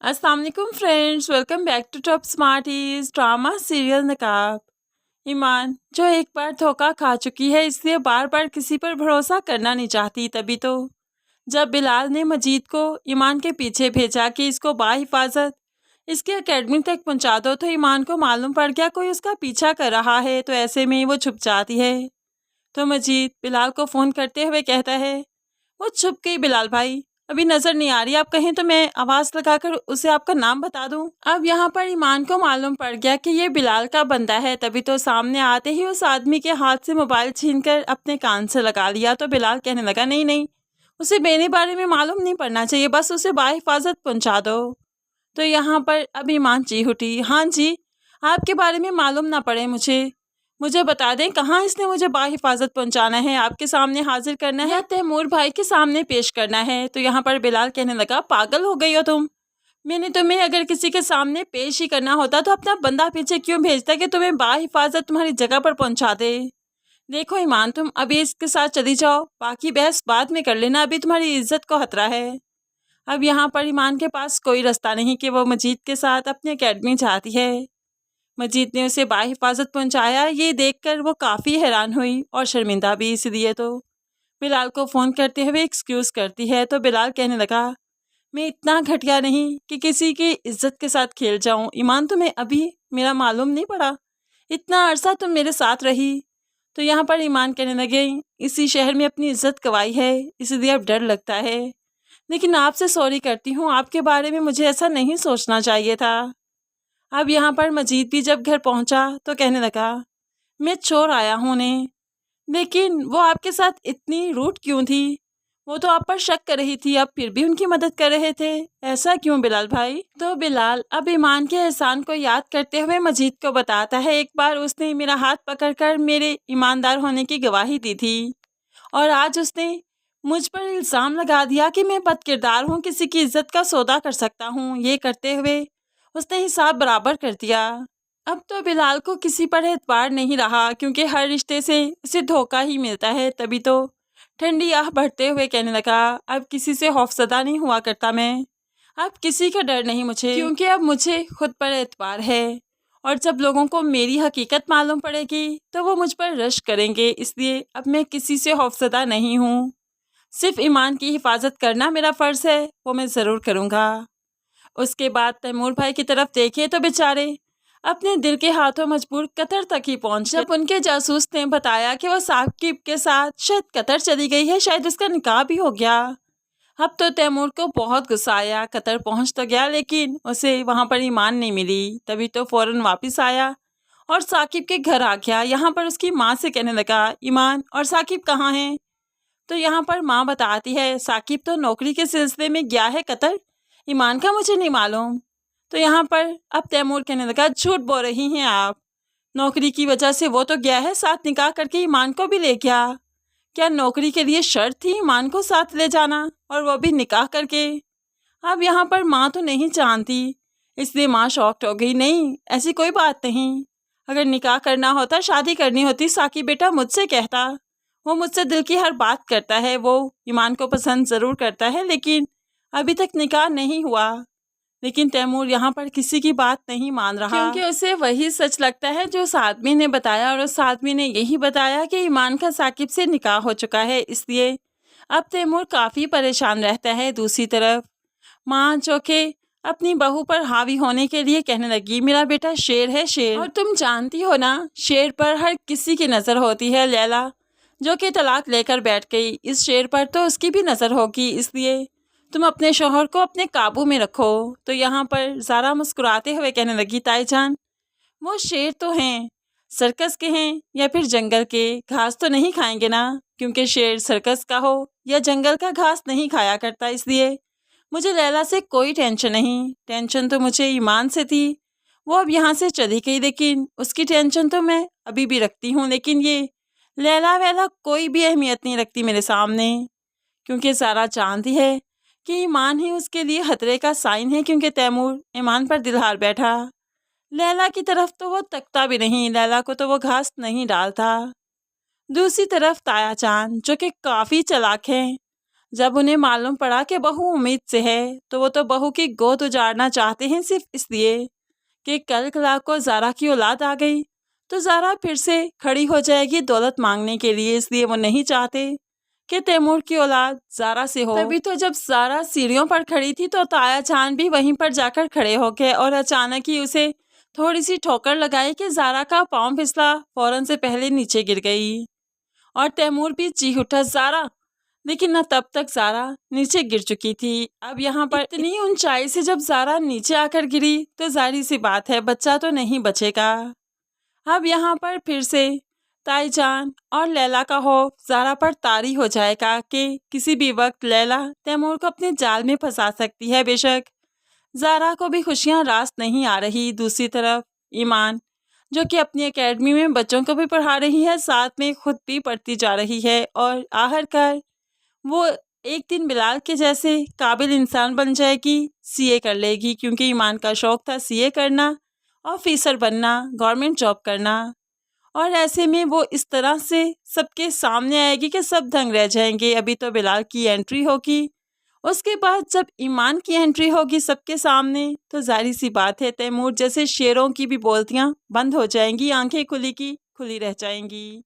अस्सलाम वालेकुम friends, welcome back to top smarties drama serial Naqab. ईमान जो एक बार धोखा खा चुकी है, इसलिए बार बार किसी पर भरोसा करना नहीं चाहती। तभी तो जब बिलाल ने मजीद को ईमान के पीछे भेजा कि इसको बाहिफाजत इसके एकेडमी तक पहुंचा दो, तो ईमान को मालूम पड़ गया कोई उसका पीछा कर रहा है। तो ऐसे में वो छुप जाती है। तो मजीद बिलाल को फ़ोन करते हुए कहता है, वो छुप गई बिलाल भाई, अभी नजर नहीं आ रही। आप कहें तो मैं आवाज लगाकर उसे आपका नाम बता दूं। अब यहाँ पर ईमान को मालूम पड़ गया कि ये बिलाल का बंदा है। तभी तो सामने आते ही उस आदमी के हाथ से मोबाइल छीनकर अपने कान से लगा लिया। तो बिलाल कहने लगा, नहीं नहीं, उसे मेरे बारे में मालूम नहीं पड़ना चाहिए, बस उसे बाहिफाजत पहुंचा दो। तो यहाँ पर अब ईमान चीख उठी, हाँ जी, आपके बारे में मालूम ना पड़े मुझे बता दें कहाँ इसने मुझे बाहिफाजत पहुंचाना है, आपके सामने हाजिर करना है या तैमूर भाई के सामने पेश करना है। तो यहाँ पर बिलाल कहने लगा, पागल हो गई हो तुम? मैंने तुम्हें अगर किसी के सामने पेश ही करना होता तो अपना बंदा पीछे क्यों भेजता कि तुम्हें बाहिफाजत तुम्हारी जगह पर पहुंचा दे। देखो ईमान, तुम अभी इसके साथ चली जाओ, बाकी बहस बाद में कर लेना, अभी तुम्हारी इज्जत को खतरा है। अब यहाँ पर ईमान के पास कोई रास्ता नहीं कि वो मजीद के साथ अपनी एकेडमी जाती है। मजीद ने उसे बाहिफाजत पहुंचाया, ये देखकर वो काफ़ी हैरान हुई और शर्मिंदा भी। इसलिए तो बिलाल को फ़ोन करते हुए एक्सक्यूज़ करती है। तो बिलाल कहने लगा, मैं इतना घटिया नहीं कि किसी की इज्जत के साथ खेल जाऊं। ईमान, तुम्हें अभी मेरा मालूम नहीं पड़ा? इतना अरसा तुम मेरे साथ रही। तो यहाँ पर ईमान कहने लगे, इसी शहर में अपनी इज्जत गंवाई है, इसलिए अब डर लगता है। लेकिन आपसे सॉरी करती हूँ, आपके बारे में मुझे ऐसा नहीं सोचना चाहिए था। अब यहाँ पर मजीद भी जब घर पहुँचा तो कहने लगा, मैं चोर आया हूँ उन्हें, लेकिन वो आपके साथ इतनी रूड क्यों थी? वो तो आप पर शक कर रही थी, अब फिर भी उनकी मदद कर रहे थे, ऐसा क्यों बिलाल भाई? तो बिलाल अब ईमान के एहसान को याद करते हुए मजीद को बताता है, एक बार उसने मेरा हाथ पकड़कर मेरे ईमानदार होने की गवाही दी थी और आज उसने मुझ पर इल्ज़ाम लगा दिया कि मैं बदकिरदार हूँ, किसी की इज्जत का सौदा कर सकता हूँ। ये करते हुए उसने हिसाब बराबर कर दिया। अब तो बिलाल को किसी पर एतबार नहीं रहा, क्योंकि हर रिश्ते से उसे धोखा ही मिलता है। तभी तो ठंडी आह भरते हुए कहने लगा, अब किसी से खौफजदा नहीं हुआ करता मैं, अब किसी का डर नहीं मुझे, क्योंकि अब मुझे खुद पर एतबार है और जब लोगों को मेरी हकीकत मालूम पड़ेगी तो वो मुझ पर रश करेंगे। इसलिए अब मैं किसी से खौफजदा नहीं हूँ, सिर्फ ईमान की हिफाजत करना मेरा फ़र्ज़ है, वो मैं ज़रूर करूँगा। उसके बाद तैमूर भाई की तरफ देखे तो बेचारे अपने दिल के हाथों मजबूर कतर तक ही पहुंचे। जब उनके जासूस ने बताया कि वो साकिब के साथ शायद कतर चली गई है, शायद उसका निकाह भी हो गया। अब तो तैमूर को बहुत गुस्सा आया, कतर पहुंच तो गया लेकिन उसे वहां पर ईमान नहीं मिली। तभी तो फौरन वापस आया और साकिब के घर आ गया। यहाँ पर उसकी माँ से कहने लगा, ईमान और साकिब कहाँ हैं? तो यहाँ पर माँ बताती है, साकिब तो नौकरी के सिलसिले में गया है कतर, ईमान का मुझे नहीं मालूम। तो यहाँ पर अब तैमूर कहने लगा, झूठ बोल रही हैं आप, नौकरी की वजह से वो तो गया है, साथ निकाह करके ईमान को भी ले गया। क्या नौकरी के लिए शर्त थी ईमान को साथ ले जाना, और वो भी निकाह करके? अब यहाँ पर माँ तो नहीं जानती, इसलिए माँ शॉक्ड हो गई। नहीं, ऐसी कोई बात नहीं, अगर निकाह करना होता, शादी करनी होती, साकिब बेटा मुझसे कहता, वो मुझसे दिल की हर बात करता है, वो ईमान को पसंद ज़रूर करता है, लेकिन अभी तक निकाह नहीं हुआ। लेकिन तैमूर यहाँ पर किसी की बात नहीं मान रहा, क्योंकि उसे वही सच लगता है जो उस आदमी ने बताया, और उस आदमी ने यही बताया कि ईमान का साकिब से निकाह हो चुका है। इसलिए अब तैमूर काफ़ी परेशान रहता है। दूसरी तरफ माँ जो कि अपनी बहू पर हावी होने के लिए कहने लगी, मेरा बेटा शेर है, शेर, और तुम जानती हो ना, शेर पर हर किसी की नज़र होती है। लैला जो कि तलाक लेकर बैठ गई, इस शेर पर तो उसकी भी नज़र होगी, इसलिए तुम अपने शौहर को अपने काबू में रखो। तो यहाँ पर ज़ारा मुस्कुराते हुए कहने लगी, ताई जान, वो शेर तो हैं, सर्कस के हैं या फिर जंगल के, घास तो नहीं खाएंगे ना, क्योंकि शेर सर्कस का हो या जंगल का घास नहीं खाया करता। इसलिए मुझे लैला से कोई टेंशन नहीं, टेंशन तो मुझे ईमान से थी, वो अब यहाँ से चली गई, लेकिन उसकी टेंशन तो मैं अभी भी रखती हूँ। लेकिन ये लैला वैला कोई भी अहमियत नहीं रखती मेरे सामने, क्योंकि ज़ारा जानती है कि ईमान ही उसके लिए खतरे का साइन है, क्योंकि तैमूर ईमान पर दिल हार बैठा। लैला की तरफ तो वो तकता भी नहीं, लैला को तो वो घास नहीं डालता। दूसरी तरफ ताया चांद जो कि काफ़ी चालाक है, जब उन्हें मालूम पड़ा कि बहू उम्मीद से है तो वो तो बहू की गोद उजाड़ना चाहते हैं सिर्फ इसलिए कि कल कला को ज़ारा की औलाद आ गई तो ज़ारा फिर से खड़ी हो जाएगी दौलत मांगने के लिए, इसलिए वो नहीं चाहते कि तैमूर की औलाद ज़ारा से हो। तभी तो जब ज़ारा सीढ़ियों पर खड़ी थी तो ताया चांद भी वहीं पर जाकर खड़े हो गए और अचानक ही उसे थोड़ी सी ठोकर लगाई कि ज़ारा का पाँव फिसला, फौरन से पहले नीचे गिर गई और तैमूर भी चीख उठा ज़ारा, लेकिन न तब तक ज़ारा नीचे गिर चुकी थी। अब यहाँ पर इतनी ऊंचाई से जब ज़ारा नीचे आकर गिरी तो जाहिर सी बात है बच्चा तो नहीं बचेगा। अब यहाँ पर फिर से ताईजान और लैला का खौफ ज़ारा पर तारी हो जाएगा कि किसी भी वक्त लैला तैमूर को अपने जाल में फंसा सकती है। बेशक ज़ारा को भी खुशियाँ रास नहीं आ रही। दूसरी तरफ ईमान जो कि अपनी एकेडमी में बच्चों को भी पढ़ा रही है, साथ में खुद भी पढ़ती जा रही है और आखिरकार वो एक दिन बिलाल के जैसे काबिल इंसान बन जाएगी, सीए कर लेगी, क्योंकि ईमान का शौक था सीए करना, ऑफिसर बनना, गवर्नमेंट जॉब करना। और ऐसे में वो इस तरह से सबके सामने आएगी कि सब दंग रह जाएंगे। अभी तो बिलाल की एंट्री होगी, उसके बाद जब ईमान की एंट्री होगी सबके सामने तो जाहिर सी बात है तैमूर जैसे शेरों की भी बोलतियाँ बंद हो जाएंगी, आंखें खुली की खुली रह जाएंगी।